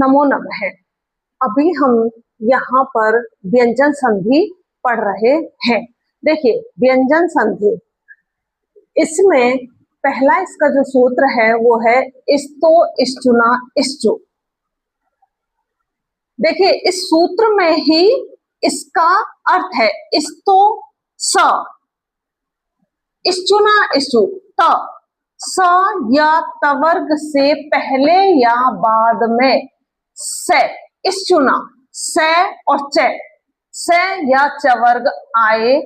नमो नमः। अभी हम यहाँ पर व्यंजन संधि पढ़ रहे हैं। देखिए व्यंजन संधि, इसमें पहला इसका जो सूत्र है वो है इस्तो, इश्चुना, इश्चु। देखिए इस सूत्र में ही इसका अर्थ है इस्तो स, इश्चुना इश्चु त, स या तवर्ग से पहले या बाद में से, इश्चुना से और च, से या चवर्ग आए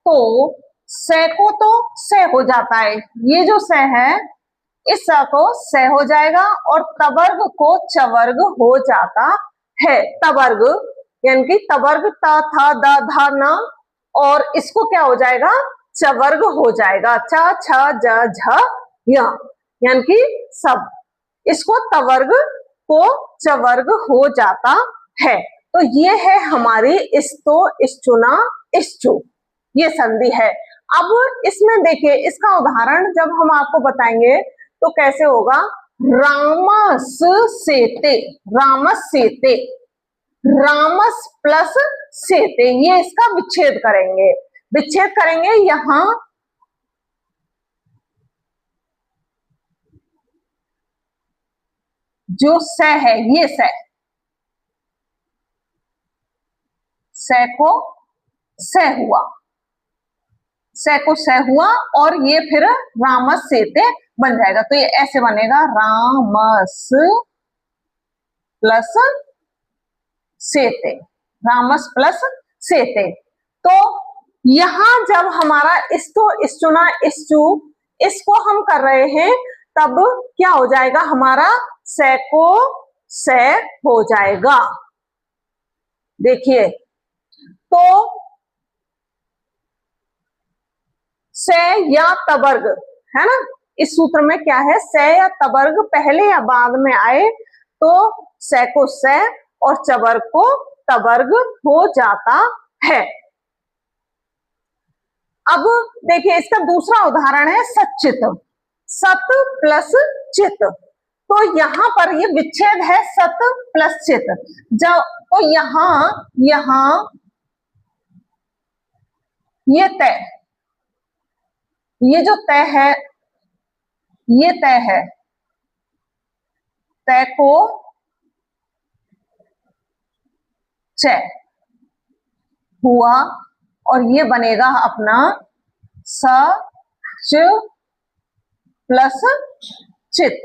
तो से को तो से हो जाता है, ये जो से है इस स को से हो जाएगा और तवर्ग को चवर्ग हो जाता है। तवर्ग यानी कि तवर्ग ता था दा धा न, और इसको क्या हो जाएगा, चवर्ग हो जाएगा, च छ ज झ य, यानी कि सब, इसको तवर्ग को चवर्ग हो जाता है। तो ये है हमारी इस्तो, इश्चुना, इश्चु, ये संधि है। अब इसमें देखिए इसका उदाहरण जब हम आपको बताएंगे तो कैसे होगा, रामस सेते, रामस सेते, रामस प्लस सेते, ये इसका विच्छेद करेंगे, विच्छेद करेंगे। यहां जो से है ये से को से हुआ, से को से हुआ और ये फिर रामस सेते बन जाएगा। तो ये ऐसे बनेगा, रामस प्लस सेते, रामस प्लस सेते। तो यहां जब हमारा इस्तो, इश्चुना, इश्चु, इसको हम कर रहे हैं तब क्या हो जाएगा, हमारा से को से हो जाएगा। देखिए तो से या तवर्ग है ना, इस सूत्र में क्या है, से या तवर्ग पहले या बाद में आए तो से को से और चवर्ग को तवर्ग हो जाता है। अब देखिए इसका दूसरा उदाहरण है सचित, सत प्लस चित। तो यहां पर ये विच्छेद है सत प्लस चित, जब तो यहां ये तय, ये जो तय है ये तय है, तय को च हुआ और ये बनेगा अपना सच प्लस चित,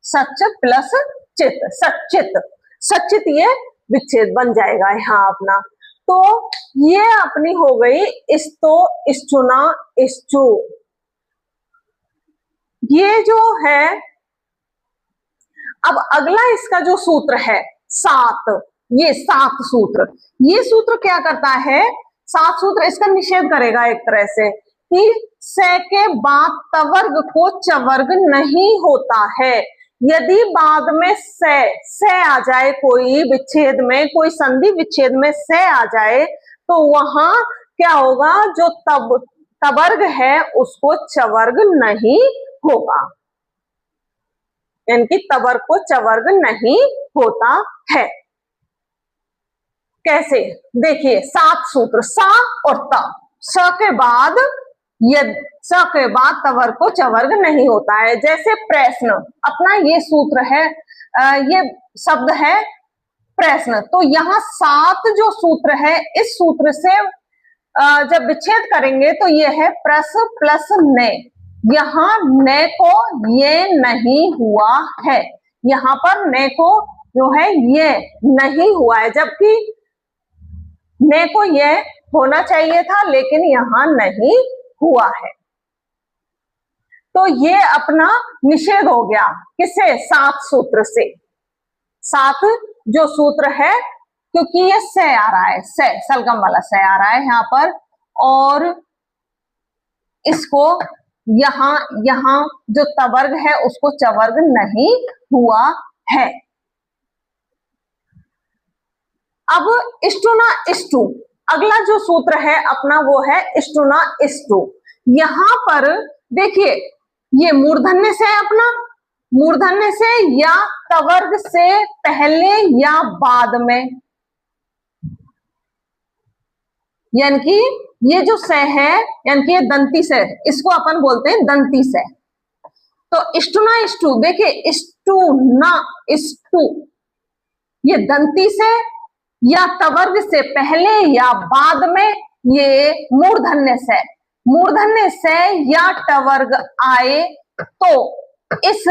सच प्लस चित, सचित, सचित, ये विच्छेद बन जाएगा यहां अपना। तो ये अपनी हो गई इस्तो, इश्चुना, इश्चु। ये जो है अब अगला इसका जो सूत्र है सात, ये सात सूत्र, ये सूत्र क्या करता है, सात सूत्र इसका निषेध करेगा एक तरह से कि से के बाद तवर्ग को चवर्ग नहीं होता है। यदि बाद में से आ जाए, कोई विच्छेद में, कोई संधि विच्छेद में से आ जाए तो वहां क्या होगा, जो तवर्ग है उसको चवर्ग नहीं होगा, यानी कि तवर्ग को चवर्ग नहीं होता है। कैसे, देखिए सात सूत्र, सा और त, स के बाद स के बाद तवर्ग को चवर्ग नहीं होता है। जैसे प्रश्न, अपना ये सूत्र है, ये शब्द है प्रश्न, तो यहाँ सात जो सूत्र है इस सूत्र से जब विच्छेद करेंगे तो ये है प्रस प्लस ने, यहां ने को ये नहीं हुआ है, यहां पर ने को जो है ये नहीं हुआ है, जबकि ने को ये होना चाहिए था लेकिन यहां नहीं हुआ है। तो ये अपना निषेध हो गया किससे, सात सूत्र से। सात जो सूत्र है, क्योंकि ये से आ रहा है, से सलगम वाला से आ रहा है यहां पर, और इसको यहां जो तवर्ग है उसको चवर्ग नहीं हुआ है। अब इष्टुना इष्टु, अगला जो सूत्र है अपना वो है इष्टुना इष्टु। यहां पर देखिए ये मूर्धन्य से है अपना, मूर्धन्य से या तवर्ग से पहले या बाद में, यानी कि ये जो स है, यानी कि ये दंती से, इसको अपन बोलते हैं दंती से। तो इष्टुना इष्टु, देखिए इष्टु ना इष्टु, ये दंती से या तवर्ग से पहले या बाद में, ये मूर्धन्य से। मूर्धन्य से या टवर्ग आए तो इस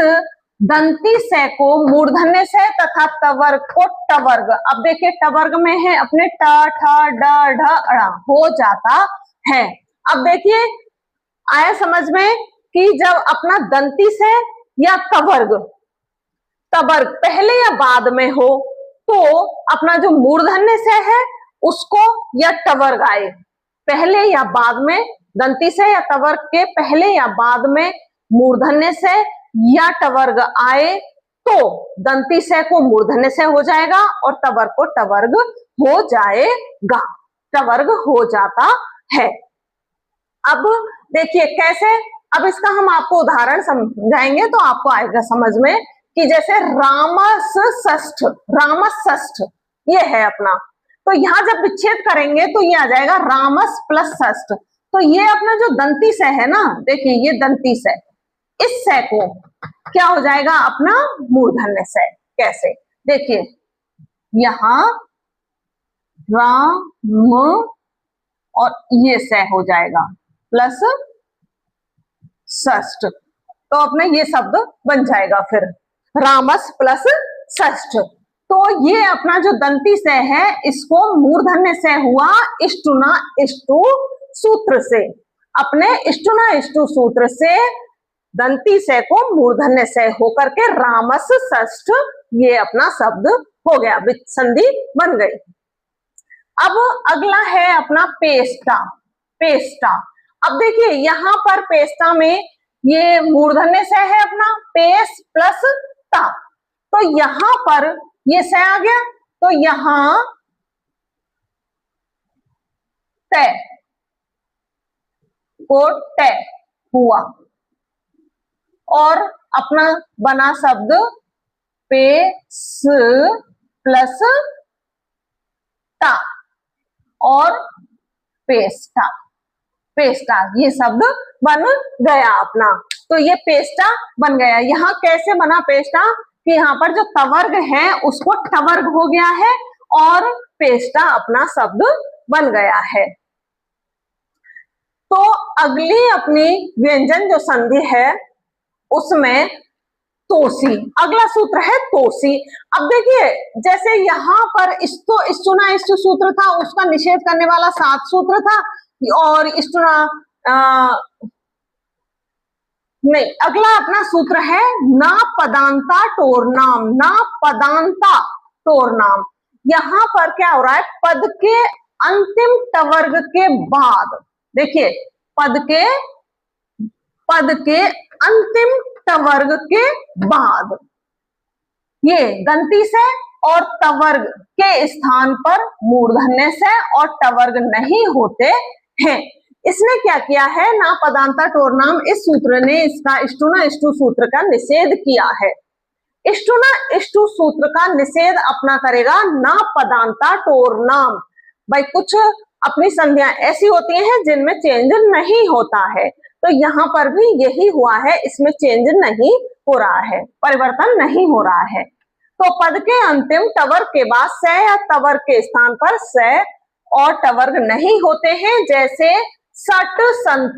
दंती से को मूर्धन्य से तथा तवर्ग को टवर्ग, अब देखिए टवर्ग में है अपने ट ठ ड ढ ण हो जाता है। अब देखिए आया समझ में कि जब अपना दंती से या तवर्ग, तवर्ग पहले या बाद में हो तो अपना जो मूर्धन्य से है उसको या टवर्ग आए पहले या बाद में, दंती से या तवर्ग के पहले या बाद में मूर्धन्य से या टवर्ग आए तो दंती से को मूर्धन्य से हो जाएगा और तवर्ग को टवर्ग हो जाएगा, टवर्ग हो जाता है। अब देखिए कैसे, अब इसका हम आपको उदाहरण समझाएंगे तो आपको आएगा समझ में कि जैसे रामस षष्ठ, रामस षष्ठ ये है अपना, तो यहां जब विच्छेद करेंगे तो ये आ जाएगा रामस प्लस षष्ठ। तो ये अपना जो दंती से है ना, देखिए ये दंती से, इस से को क्या हो जाएगा अपना मूर्धन्य से। कैसे, देखिए यहां राम और ये से हो जाएगा प्लस षष्ठ, तो अपने ये शब्द बन जाएगा फिर रामस प्लस षष्ठ। तो ये अपना जो दंती से है इसको मूर्धन्य से हुआ इष्टुना इष्टु सूत्र से, अपने इष्टुना इष्टु सूत्र से दंती से को मूर्धन्य से होकर के रामस षष्ठ ये अपना शब्द हो गया, संधि बन गई। अब अगला है अपना पेष्टा, पेष्टा। अब देखिए यहां पर पेष्टा में ये मूर्धन्य से है अपना पेश प्लस ता, तो यहां पर ये से आ गया तो यहां तय को तय हुआ और अपना बना शब्द पेस प्लस ता और पेष्टा, पेष्टा ये शब्द बन गया अपना। तो ये पेष्टा बन गया। यहाँ कैसे बना पेष्टा कि यहाँ पर जो तवर्ग है उसको टवर्ग हो गया है और पेष्टा अपना शब्द बन गया है। तो अगली अपनी व्यंजन जो संधि है उसमें तोसी, अगला सूत्र है तोसी। अब देखिए जैसे यहाँ पर इष्टो इष्टुना इष्टु सूत्र था उसका निषेध करने वाला 7 सूत्र था और इष्टुना नहीं, अगला अपना सूत्र है ना पदांता टोरनाम, ना पदांता टोरनाम। यहां पर क्या हो रहा है, पद के अंतिम टवर्ग के बाद, देखिए पद के अंतिम टवर्ग के बाद ये दंती से और तवर्ग के स्थान पर मूर्धन्य से और टवर्ग नहीं होते हैं। इसने क्या किया है, ना पदांता टोरनाम, इस सूत्र ने इसका इष्टुना इष्टु सूत्र का निषेध किया है। इष्टुना इष्टु सूत्र का निषेध अपना करेगा ना पदांता टोरनाम। भाई कुछ अपनी संधियां ऐसी होती हैं जिनमें चेंज नहीं होता है, तो यहाँ पर भी यही हुआ है, इसमें चेंज नहीं हो रहा है, परिवर्तन नहीं हो रहा है। तो पद के अंतिम टवर्ग के बाद से या तवर्ग के स्थान पर से और टवर्ग नहीं होते हैं, जैसे सट संत,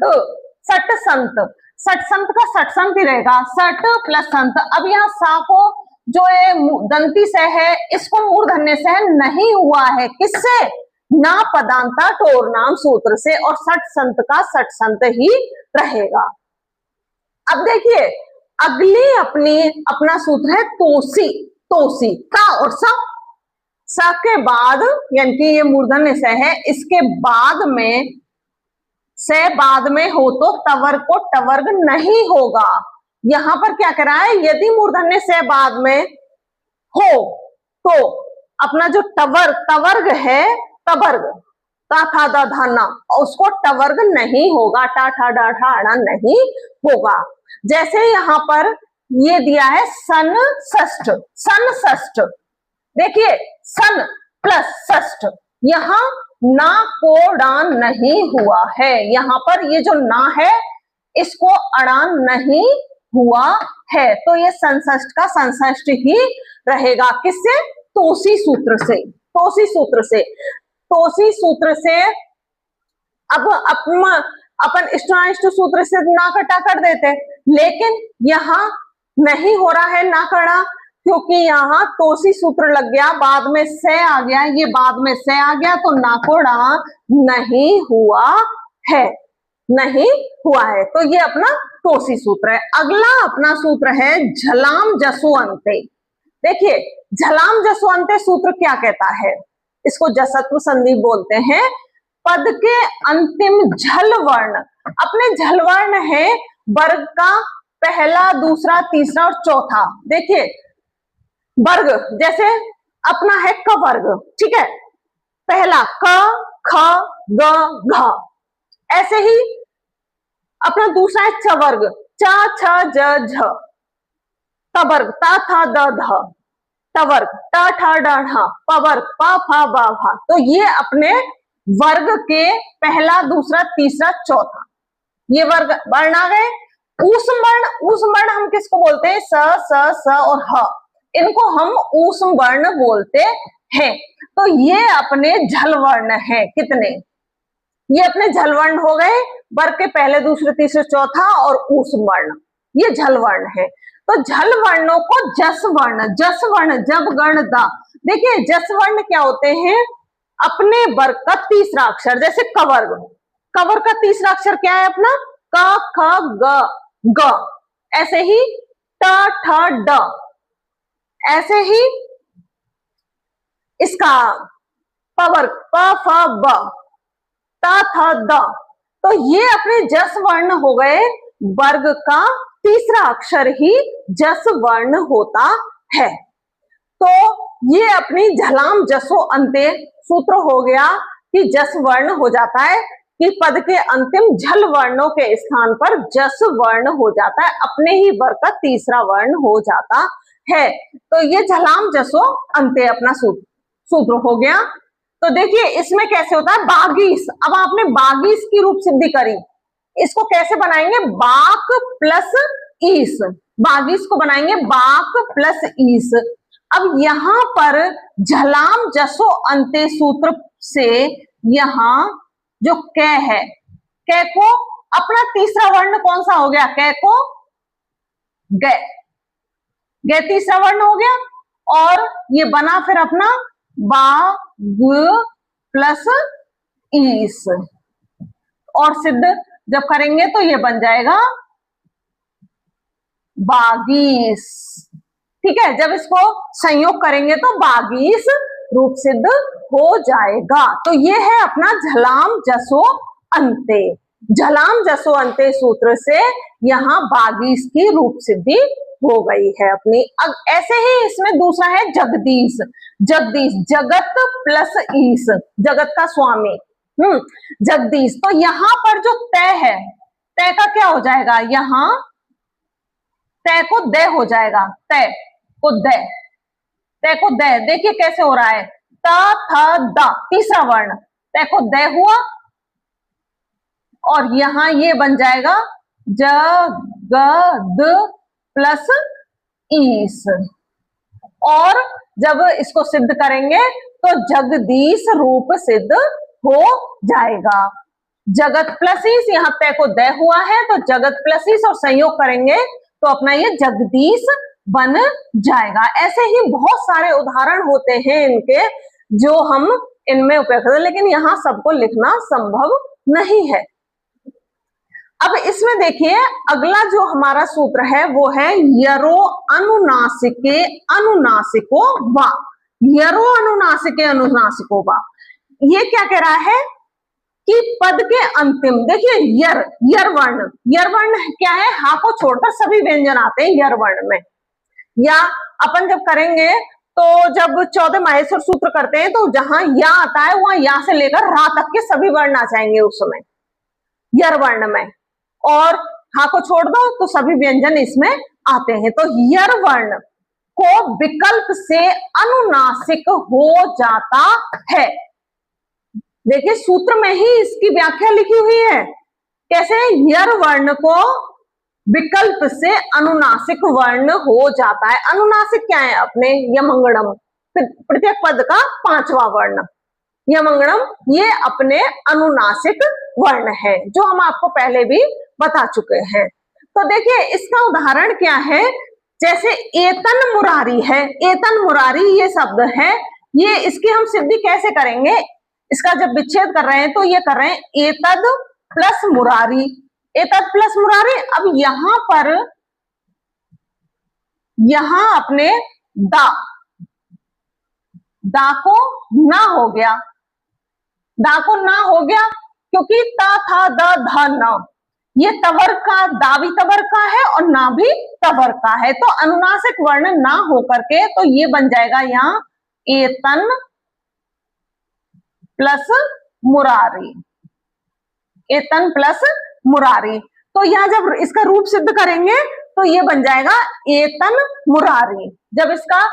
सट संत, सट संत का सट संत ही रहेगा, सट प्लस संत। अब यहाँ सा को जो ये दंती से है इसको मूर्धन्य से नहीं हुआ है, किससे, ना पदांता टोरनाम सूत्र से, और सट संत का सट संत ही रहेगा। अब देखिए अगली अपना सूत्र है तोसी, तोसी का और सा के बाद, यानी कि ये मूर्धन्य से है, इसके बाद में से बाद में हो तो तवर्ग को टवर्ग नहीं होगा। यहां पर क्या करा है, यदि मूर्धन्य से बाद में हो तो अपना जो तवर्ग है, तवर्ग ता था दा धा ना, उसको टवर्ग नहीं होगा, टा ठा डा ठा अड़ा नहीं होगा। जैसे यहाँ पर ये दिया है सन षष्ठ, सन षष्ठ। देखिए सन प्लस षष्ठ, यहां ना को अड़ान नहीं हुआ है, यहां पर ये जो ना है इसको अड़ान नहीं हुआ है, तो ये संषष्ठ का संषष्ठ ही रहेगा। किससे? तोसी सूत्र से, तोसी सूत्र से, तोसी सूत्र से। अब अपन इष्टानिष्ट सूत्र से ना कटा कर देते, लेकिन यहां नहीं हो रहा है ना कड़ा, क्योंकि यहां तोसी सूत्र लग गया, बाद में से आ गया, ये बाद में से आ गया, तो नाकोड़ा नहीं हुआ है, नहीं हुआ है, तो ये अपना तोसी सूत्र है। अगला अपना सूत्र है झलाम जसो अंते। देखिए झलाम जसो अंते सूत्र क्या कहता है? इसको जसत्व संधि बोलते हैं। पद के अंतिम झल वर्ण, अपने झल वर्ण है वर्ग का पहला, दूसरा, तीसरा और चौथा। देखिए वर्ग जैसे अपना है क वर्ग, ठीक है, पहला क ख ग घ, ऐसे ही अपना दूसरा है च वर्ग, च छ ज झ, त वर्ग त थ द ध, ट वर्ग ट ठ ड ढ, प वर्ग प फ ब भ। तो ये अपने वर्ग के पहला, दूसरा, तीसरा, चौथा, ये वर्ग वर्ण आ गए। ऊष्म वर्ण, ऊष्म वर्ण हम किसको बोलते हैं? स और ह, इनको हम ऊष्म वर्ण बोलते हैं। तो ये अपने झल वर्ण है। कितने? ये अपने झल वर्ण हो गए, वर्ग के पहले, दूसरे, तीसरे, चौथा और ऊष्म वर्ण, ये झल वर्ण है। तो झल वर्णों को जस वर्ण, जस वर्ण जब गण दा। देखिए जस वर्ण क्या होते हैं? अपने वर्ग का तीसरा अक्षर, जैसे क वर्ग, क वर्ग का तीसरा अक्षर क्या है अपना? क ख ग ग, ऐसे ही ट ठ ड, ऐसे ही इसका प वर्ग प फ ब, ट थ द। तो ये अपने जस वर्ण हो गए, वर्ग का तीसरा अक्षर ही जस वर्ण होता है। तो ये अपनी झलाम जसो अंते सूत्र हो गया कि जस वर्ण हो जाता है, कि पद के अंतिम झल वर्णों के स्थान पर जस वर्ण हो जाता है, अपने ही वर्ग का तीसरा वर्ण हो जाता है। तो ये झलाम जसो अंते अपना सूत्र हो गया। तो देखिए इसमें कैसे होता है? बागीस, अब आपने बागीस की रूप सिद्धि करी, इसको कैसे बनाएंगे? बाक प्लस ईस, बागीस को बनाएंगे बाक प्लस ईस। अब यहां पर झलाम जसो अंते सूत्र से यहां जो कै है, कै को अपना तीसरा वर्ण कौन सा हो गया? कै को ग, ग तीसरा वर्ण हो गया, और ये बना फिर अपना बाग प्लस ईस, और सिद्ध जब करेंगे तो ये बन जाएगा बागीस। ठीक है, जब इसको संयोग करेंगे तो बागीस रूप सिद्ध हो जाएगा। तो ये है अपना झलाम जसो अंते, झलाम जसो अंते सूत्र से यहां बागीस की रूप सिद्धि हो गई है अपनी। अब ऐसे ही इसमें दूसरा है जगदीश, जगदीश जगत प्लस ईश, जगत का स्वामी, जगदीश। तो यहां पर जो तय है, तय का क्या हो जाएगा? यहां तय को दय हो जाएगा, तय को दय, तय को दय। देखिए कैसे हो रहा है? त थ द, तीसरा वर्ण, तय को दय हुआ, और यहां ये बन जाएगा जगद प्लस ईस, और जब इसको सिद्ध करेंगे तो जगदीश रूप सिद्ध हो जाएगा। जगत प्लस ईस, यहां तय को दय हुआ है तो जगत प्लस ईस, और संयोग करेंगे तो अपना ये जगदीश बन जाएगा। ऐसे ही बहुत सारे उदाहरण होते हैं इनके जो हम इनमें उपयोग करते हैं, लेकिन यहां सबको लिखना संभव नहीं है। अब इसमें देखिए अगला जो हमारा सूत्र है वो है यरो अनुनासिके अनुनासिको वा, यरो अनुनासिके अनुनासिको वा। ये क्या कह रहा है कि पद के अंतिम, देखिए यर, यर वर्ण, यर वर्ण क्या है? हा को छोड़कर सभी व्यंजन आते हैं यर वर्ण में। या अपन जब करेंगे तो जब 14 माहेश्वर सूत्र करते हैं तो जहां या आता है वहां या से लेकर रा तक के सभी वर्ण आ जाएंगे उस समय यर वर्ण में, और हा को छोड़ दो तो सभी व्यंजन इसमें आते हैं। तो यर वर्ण को विकल्प से अनुनासिक हो जाता है। देखिए सूत्र में ही इसकी व्याख्या लिखी हुई है। कैसे? यर वर्ण को विकल्प से अनुनासिक वर्ण हो जाता है। अनुनासिक क्या है? अपने यमंगणम प्रत्येक पद का 5वां वर्ण यमंगणम, ये अपने अनुनासिक वर्ण है, जो हम आपको पहले भी बता चुके हैं। तो देखिए इसका उदाहरण क्या है? जैसे एतन मुरारी है, एतन मुरारी ये शब्द है, ये इसकी हम सिद्धि कैसे करेंगे? इसका जब विच्छेद कर रहे हैं तो ये कर रहे हैं एतद प्लस मुरारी, एतद प्लस मुरारी। अब यहां पर यहां अपने दा को ना हो गया, दा को ना हो गया क्योंकि ता था द ध न, ये तवर का, दा भी तवर का है और ना भी तवर का है, तो अनुनासिक वर्ण ना होकर के तो ये बन जाएगा यहां एतन प्लस मुरारी, एतन प्लस मुरारी। तो यहां जब इसका रूप सिद्ध करेंगे तो ये बन जाएगा एतन मुरारी। जब इसका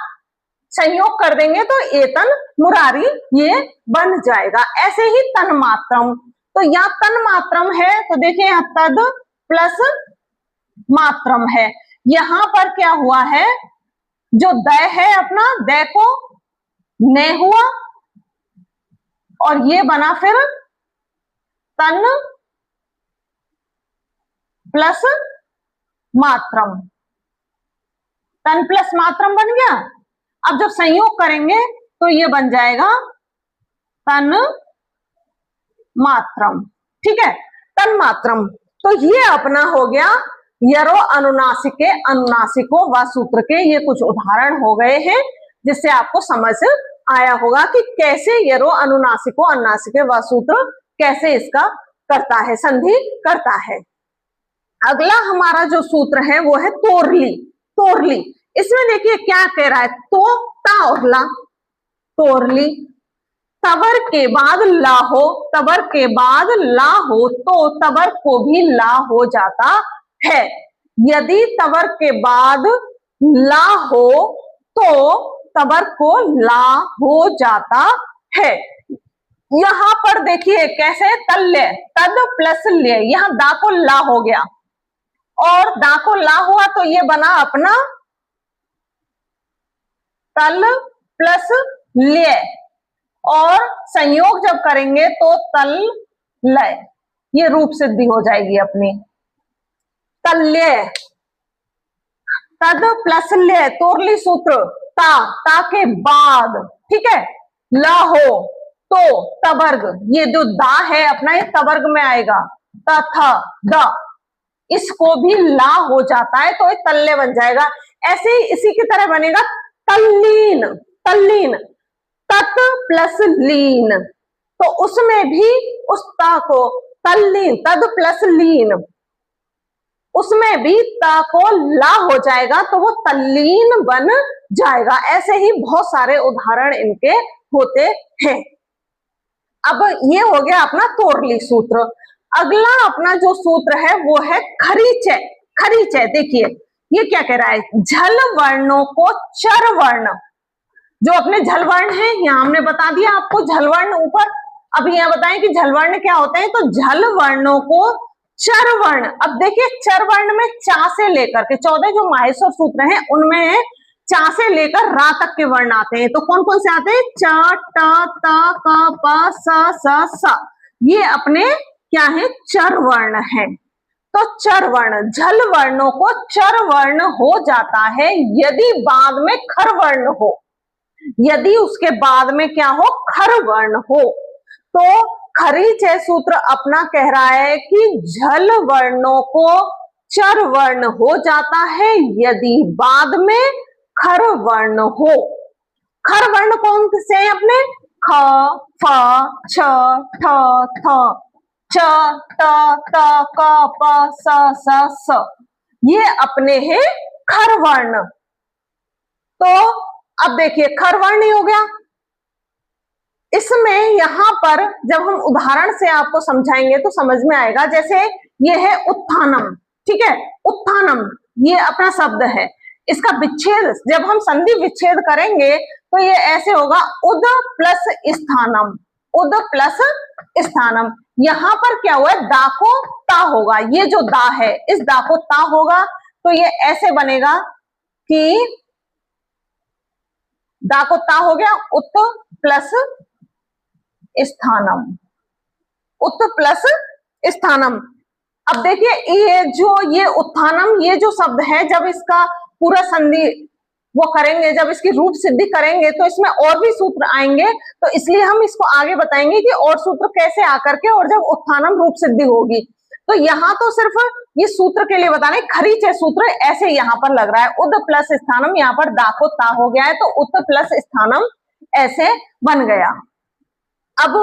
संयोग कर देंगे तो एतन मुरारी ये बन जाएगा। ऐसे ही तन्मात्रम, तो यहाँ तन्मात्रम है तो देखिए यहाँ तद प्लस मात्रम है। यहां पर क्या हुआ है? जो द है अपना, द को न हुआ और ये बना फिर तन प्लस मात्रम, तन प्लस मात्रम बन गया। अब जब संयोग करेंगे तो ये बन जाएगा तन मात्रम, ठीक है, तन मात्रम। तो ये अपना हो गया यरो अनुनासिके अनुनासिको व सूत्र के, ये कुछ उदाहरण हो गए हैं जिससे आपको समझ आया होगा कि कैसे यरो अनुनासिको अनुनासिके व सूत्र कैसे इसका करता है, संधि करता है। अगला हमारा जो सूत्र है वो है तोरली। तोरली, इसमें देखिए क्या कह रहा है? तो ता और ला, तोरली, तवर के बाद ला हो, तवर के बाद ला हो तो तवर को भी ला हो जाता है। यदि तवर के बाद ला हो तो तवर को ला हो जाता है। यहां पर देखिए कैसे तल्य, तद प्लस ले, यहां दा को ला हो गया और दा को ला हुआ तो ये बना अपना तल प्लस ले, और संयोग जब करेंगे तो तल लय, ये रूप सिद्धि हो जाएगी अपनी तल्य, तद प्लस ले, तोरली सूत्र ता के बाद, ठीक है, ला हो तो तवर्ग, ये जो दा है अपना ये तवर्ग में आएगा, तथा द, इसको भी ला हो जाता है तो ये तल्ले बन जाएगा। ऐसे ही इसी की तरह बनेगा तल्लीन, तल्लीन, तत प्लस लीन, तो उसमें भी उस ता को तल्लीन, तद प्लस लीन, उसमें भी ता को ला हो जाएगा तो वो तल्लीन बन जाएगा। ऐसे ही बहुत सारे उदाहरण इनके होते हैं। अब ये हो गया अपना तोरली सूत्र। अगला अपना जो सूत्र है वो है खरीचय। खरीचय देखिए ये क्या कह रहा है? झल वर्णों को चर वर्ण, जो अपने झल वर्ण है, यहां हमने बता दिया आपको झल वर्ण ऊपर। अब यहां बताएं कि झल वर्ण क्या होते हैं, तो झल वर्णों को चर वर्ण। अब देखिए चर वर्ण में चा से लेकर के 14 जो माहेश्वर सूत्र हैं उनमें चा से लेकर रा तक के वर्ण आते हैं। तो कौन कौन से आते हैं? च, ट, त, क, प, स, ये अपने क्या है? चर वर्ण है। तो चर वर्ण, झल वर्णों को चर वर्ण हो जाता है यदि बाद में खर वर्ण हो, यदि उसके बाद में क्या हो? खर वर्ण हो। तो खरीचय सूत्र अपना कह रहा है कि झल वर्णों को चर वर्ण हो जाता है यदि बाद में खर वर्ण हो। खर वर्ण कौन से हैं अपने? ख, फ, छ, ठ, थ, च, त, क, प, स, ये अपने हैं खर वर्ण। तो अब देखिए खर वर्ण ही हो गया। इसमें यहां पर जब हम उदाहरण से आपको समझाएंगे तो समझ में आएगा। जैसे ये है उत्थानम, ठीक है, उत्थानम, ये अपना शब्द है, इसका विच्छेद जब हम संधि विच्छेद करेंगे तो ये ऐसे होगा उद प्लस स्थानम, उद प्लस स्थानम। यहां पर क्या हुआ, दा को ता होगा, ये जो दा है इस दा को ता होगा, तो ये ऐसे बनेगा कि दा को ता हो गया, उत प्लस स्थानम, उत प्लस स्थानम। अब देखिए ये उत्थानम, ये जो शब्द है जब इसका पूरा संधि वो करेंगे, जब इसकी रूप सिद्धि करेंगे तो इसमें और भी सूत्र आएंगे, तो इसलिए हम इसको आगे बताएंगे कि और सूत्र कैसे आकर के और जब उत्थानम रूप सिद्धि होगी। तो यहाँ तो सिर्फ ये सूत्र के लिए बताने, खरीच है सूत्र ऐसे यहाँ पर लग रहा है, उद प्लस स्थानम, यहाँ पर दा को ता हो गया है तो उत प्लस स्थानम ऐसे बन गया। अब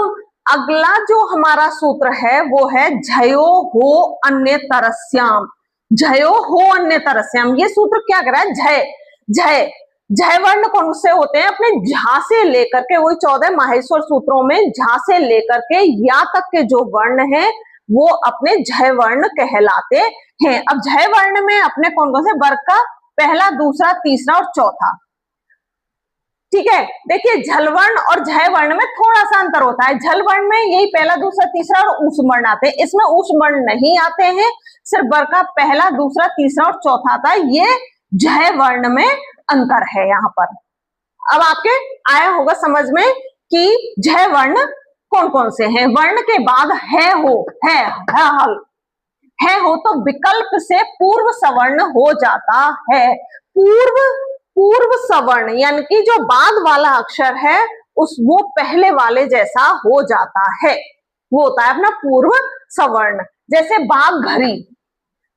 अगला जो हमारा सूत्र है वो है झयो हो अन्य तरस्याम, झयो हो अन्य तरस्याम। ये सूत्र क्या कर रहा है, झय झय झय वर्ण कौन से होते हैं, अपने झा से लेकर के, वही 14 माहेश्वर सूत्रों में झा से लेकर के या तक के जो वर्ण है वो अपने झय वर्ण कहलाते हैं। अब झय वर्ण में अपने कौन कौन से, वर्ग का पहला, दूसरा, तीसरा और चौथा। ठीक है, देखिए झल वर्ण और झय वर्ण में थोड़ा सा अंतर होता है। झल वर्ण में यही पहला, दूसरा, तीसरा और ऊष्म वर्ण आते हैं, इसमें ऊष्म वर्ण नहीं आते हैं, सिर्फ वर्ग का पहला, दूसरा, तीसरा और चौथा आता है। ये झय वर्ण में अंतर है यहाँ पर। अब आपके आया होगा समझ में कि झय वर्ण कौन कौन से हैं। वर्ण के बाद है हो, है हल, है हो तो विकल्प से पूर्व सवर्ण हो जाता है। पूर्व सवर्ण यानी कि जो बाद वाला अक्षर है उस वो पहले वाले जैसा हो जाता है, वो होता है अपना पूर्व सवर्ण। जैसे बाघ घरी,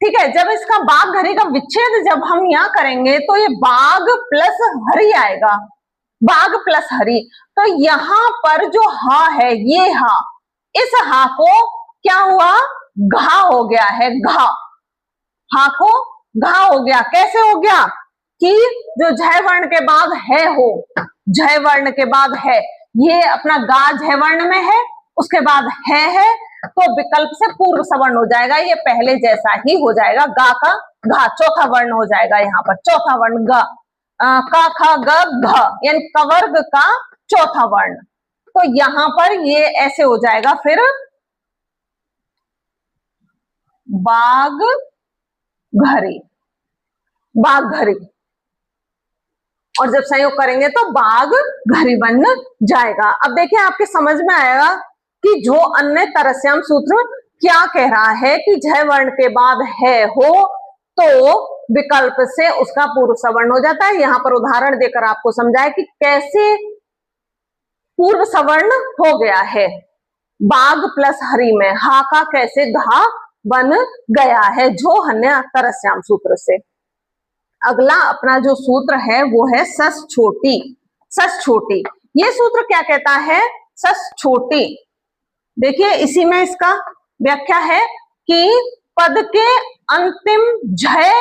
ठीक है, जब इसका बाघ घरी का विच्छेद जब हम यहाँ करेंगे तो ये बाघ प्लस हरी आएगा, बाघ प्लस हरी। तो यहाँ पर जो हा है, ये हा, इस हा को क्या हुआ, घा हो गया है, घा, हा को घा हो गया। कैसे हो गया कि जो झय वर्ण के बाद है हो, झय वर्ण के बाद है, ये अपना गा झय वर्ण में है, उसके बाद है तो विकल्प से पूर्व सवर्ण हो जाएगा, ये पहले जैसा ही हो जाएगा, गा का घा चौथा वर्ण हो जाएगा। यहाँ पर चौथा वर्ण ग, का ख ग घ यानी कवर्ग का चौथा वर्ण। तो यहाँ पर ये ऐसे हो जाएगा फिर बाघ घरी, बाघ घरी, और जब संयोग करेंगे तो बाघ घरी बन जाएगा। अब देखिए आपके समझ में आएगा कि जो अन्य तरस्याम सूत्र क्या कह रहा है कि झय वर्ण के बाद है हो तो विकल्प से उसका पूर्व सवर्ण हो जाता है। यहाँ पर उदाहरण देकर आपको समझाया कि कैसे पूर्व सवर्ण हो गया है। बाघ प्लस हरी में हा का कैसे घा बन गया है, जो अन्य तरस्याम सूत्र से। अगला अपना जो सूत्र है वो है सस छोटी, सस छोटी। ये सूत्र क्या कहता है, सस छोटी, देखिए इसी में इसका व्याख्या है कि पद के अंतिम झय,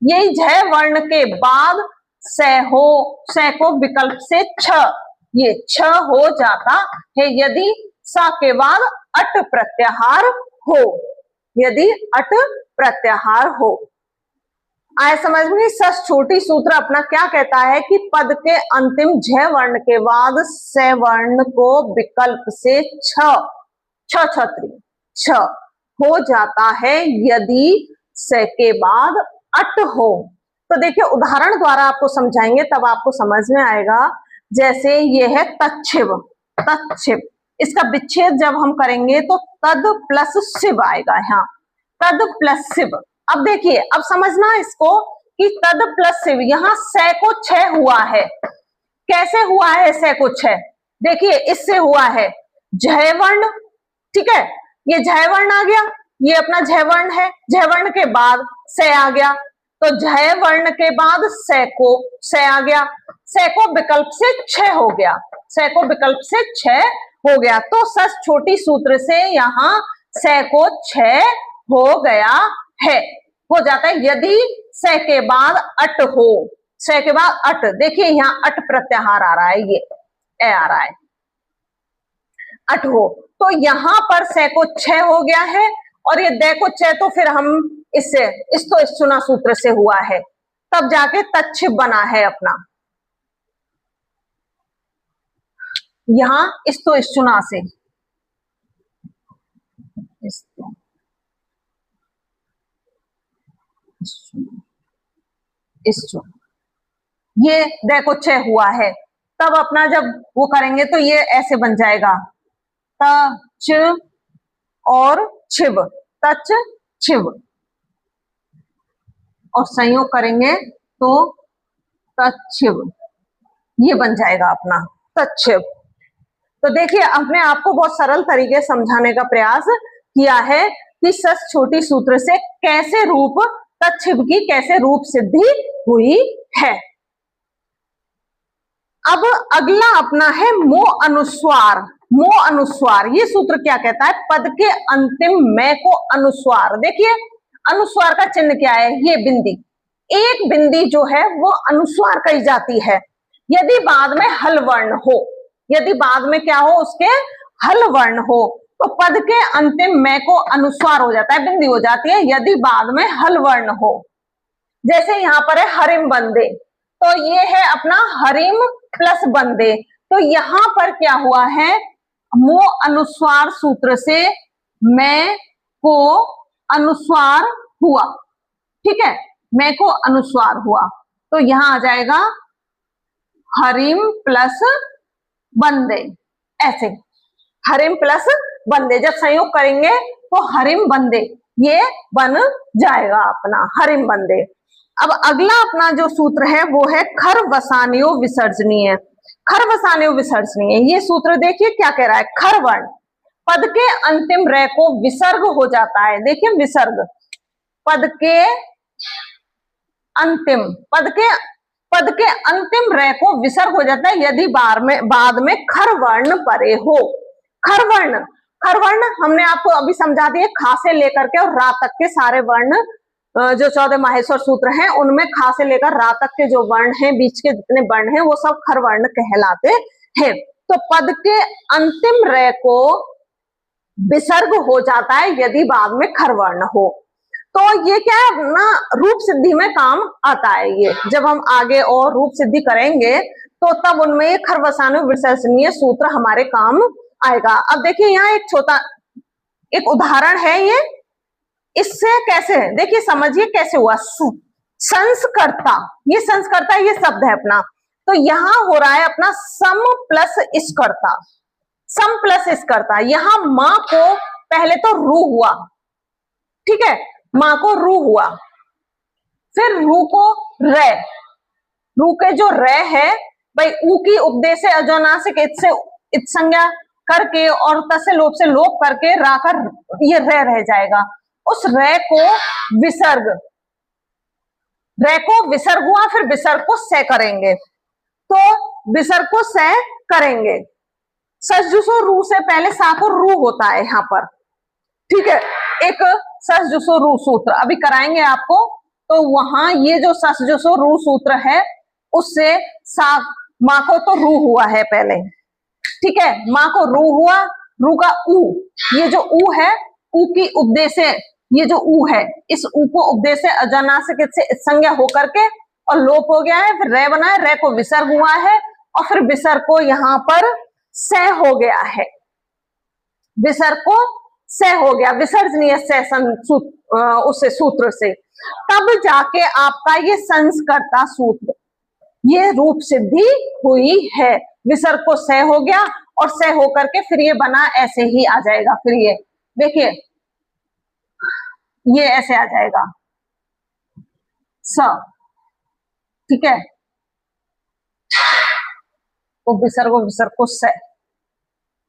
यही झय वर्ण के बाद से हो, से को विकल्प से छ, ये छ हो जाता है यदि सा के बाद अट प्रत्याहार हो, यदि अट प्रत्याहार हो। आए समझ में, सस छोटी सूत्र अपना क्या कहता है कि पद के अंतिम झ वर्ण के बाद से वर्ण को विकल्प से छ, छत्री छ हो जाता है यदि से के बाद अट हो। तो देखिए उदाहरण द्वारा आपको समझाएंगे तब आपको समझ में आएगा। जैसे ये है तच्छिव, तच्छिव, इसका विच्छेद जब हम करेंगे तो तद प्लस शिव आएगा, यहाँ तद प्लस शिव। अब देखिए अब समझना इसको कि तद प्लस शिव, यहाँ से को छ हुआ है, कैसे हुआ है से को छ, देखिए इससे हुआ है झय वर्ण, ठीक है, ये झय वर्ण आ गया, ये अपना झय वर्ण है, झय वर्ण के बाद से आ गया, तो झय वर्ण के बाद से को से आ गया, से को विकल्प से छ हो गया, से को विकल्प से छ हो गया। तो सस छोटी सूत्र से यहाँ से को छ हो गया है, हो जाता है यदि से के बाद अट हो, से के बाद अट, देखिए यहाँ अट प्रत्याहार आ रहा है, ये ए आ रहा है, अट हो, तो यहां पर से को छ हो गया है और ये दे को छ, तो फिर हम इससे इस्तो इश्चुना सूत्र से हुआ है, तब जाके तच्छिप बना है अपना। यहां इस्तो इश्चुना से, इस्तो इश्चुना, ये देखो च हुआ है, तब अपना जब वो करेंगे तो ये ऐसे बन जाएगा, तच और छिब, तच छिब, और संयोग करेंगे तो तच्छिब, ये बन जाएगा अपना तच्छिब। तो देखिए अपने आप को बहुत सरल तरीके समझाने का प्रयास किया है कि सस छोटी सूत्र से कैसे रूप तच्छिब की कैसे रूप सिद्धि हुई है। अब अगला अपना है मो अनुस्वार। मो अनुस्वार, ये सूत्र क्या कहता है, पद के अंतिम मैं को अनुस्वार। देखिए अनुस्वार का चिन्ह क्या है, ये बिंदी, एक बिंदी जो है वो अनुस्वार कही जाती है यदि बाद में हल वर्ण हो, यदि बाद में क्या हो, उसके हल वर्ण हो, तो पद के अंतिम मैं को अनुस्वार हो जाता है, बिंदी हो जाती है यदि बाद में हल वर्ण हो। जैसे यहां पर है हरिम बंदे, तो ये है अपना हरिम प्लस बंदे, तो यहां पर क्या हुआ है, मो अनुस्वार सूत्र से मैं को अनुस्वार हुआ, ठीक है, मैं को अनुस्वार हुआ, तो यहां आ जाएगा हरिम प्लस बंदे, ऐसे हरिम प्लस बंदे, जब संयोग करेंगे तो हरिम बंदे ये बन जाएगा अपना हरिम बंदे। अब अगला अपना जो सूत्र है वो है खर वसान्यो विसर्जनीय। खर वसान्यो विसर्जनीय, ये सूत्र देखिए क्या कह रहा है, खर वर्ण पद के अंतिम रे को विसर्ग हो जाता है, देखिए विसर्ग, पद के अंतिम पद के अंतिम रे को विसर्ग हो जाता है यदि बाद में खर वर्ण परे हो। खर वर्ण हमने आपको अभी समझा दिए, खा से लेकर के और रा तक के सारे वर्ण जो 14 माहेश्वर सूत्र हैं उनमें खा से लेकर रा तक के जो वर्ण हैं, बीच के जितने वर्ण हैं वो सब खर वर्ण कहलाते हैं। तो पद के अंतिम रे को विसर्ग हो जाता है यदि बाद में खर वर्ण हो, तो ये क्या है ना, रूप सिद्धि में काम आता है। ये जब हम आगे और रूप सिद्धि करेंगे तो तब उनमें ये खर वसान्यो विसर्जनीय सूत्र हमारे काम आएगा। अब देखिए यहाँ एक छोटा एक उदाहरण है, ये इससे कैसे देखिए समझिए कैसे हुआ। संस्कर्ता, ये संस्कर्ता ये शब्द है अपना, तो यहां हो रहा है अपना सम प्लस इसकर्ता, सम प्लस इसकर्ता। यहां मां को पहले तो रू हुआ, ठीक है, मां को रू हुआ, फिर रू को रे, रू के जो रे है भाई ऊ की उपदेश से अजोनासिक इत से इत संज्ञा करके और त से लोप करके रा कर ये रे रह जाएगा। उस रे को विसर्ग हुआ, फिर विसर्ग को से करेंगे, तो विसर्ग को से करेंगे। ससजुसो रू से पहले सा को रू होता है यहाँ पर, ठीक है, एक ससजुसो रू सूत्र अभी कराएंगे आपको, तो वहां ये जो ससजुसो रू सूत्र है उससे सा माँ को तो रू हुआ है पहले, ठीक है, माँ को रू हुआ, रू का ऊ, ये जो ऊ है ऊ की उपदेश से, ये जो ऊ है इस ऊ को उपदेश से अजनासिक से संज्ञा होकर के और लोप हो गया है, फिर रे बना है, रे को विसर्ग हुआ है और फिर विसर्ग को यहाँ पर से हो गया है, विसर्ग को से हो गया, विसर्जनीय से उससे सूत्र से, तब जाके आपका ये संस्कर्ता सूत्र ये रूप सिद्धि हुई है। विसर्ग को से हो गया और से होकर के फिर ये बना ऐसे ही आ जाएगा, फिर ये देखिए ये ऐसे आ जाएगा स, ठीक है, तो विसर्ग को से,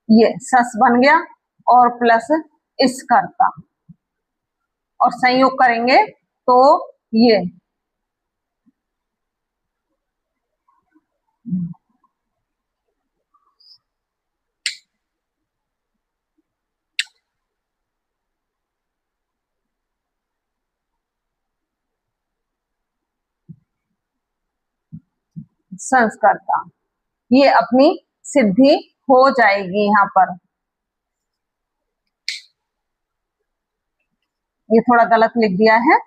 ये सस बन गया और प्लस इस करता और संयोग करेंगे तो ये संस्कर्ता, ये अपनी सिद्धि हो जाएगी यहाँ पर। ये थोड़ा गलत लिख दिया है।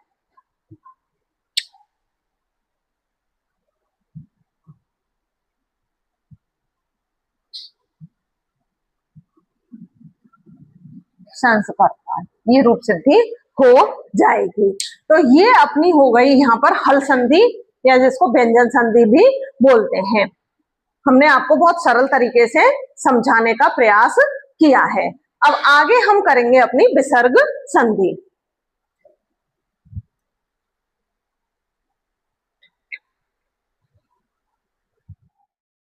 संस्कर्ता, ये रूप सिद्धि हो जाएगी। तो ये अपनी हो गई यहाँ पर हल संधि, या जिसको व्यंजन संधि भी बोलते हैं। हमने आपको बहुत सरल तरीके से समझाने का प्रयास किया है। अब आगे हम करेंगे अपनी विसर्ग संधि।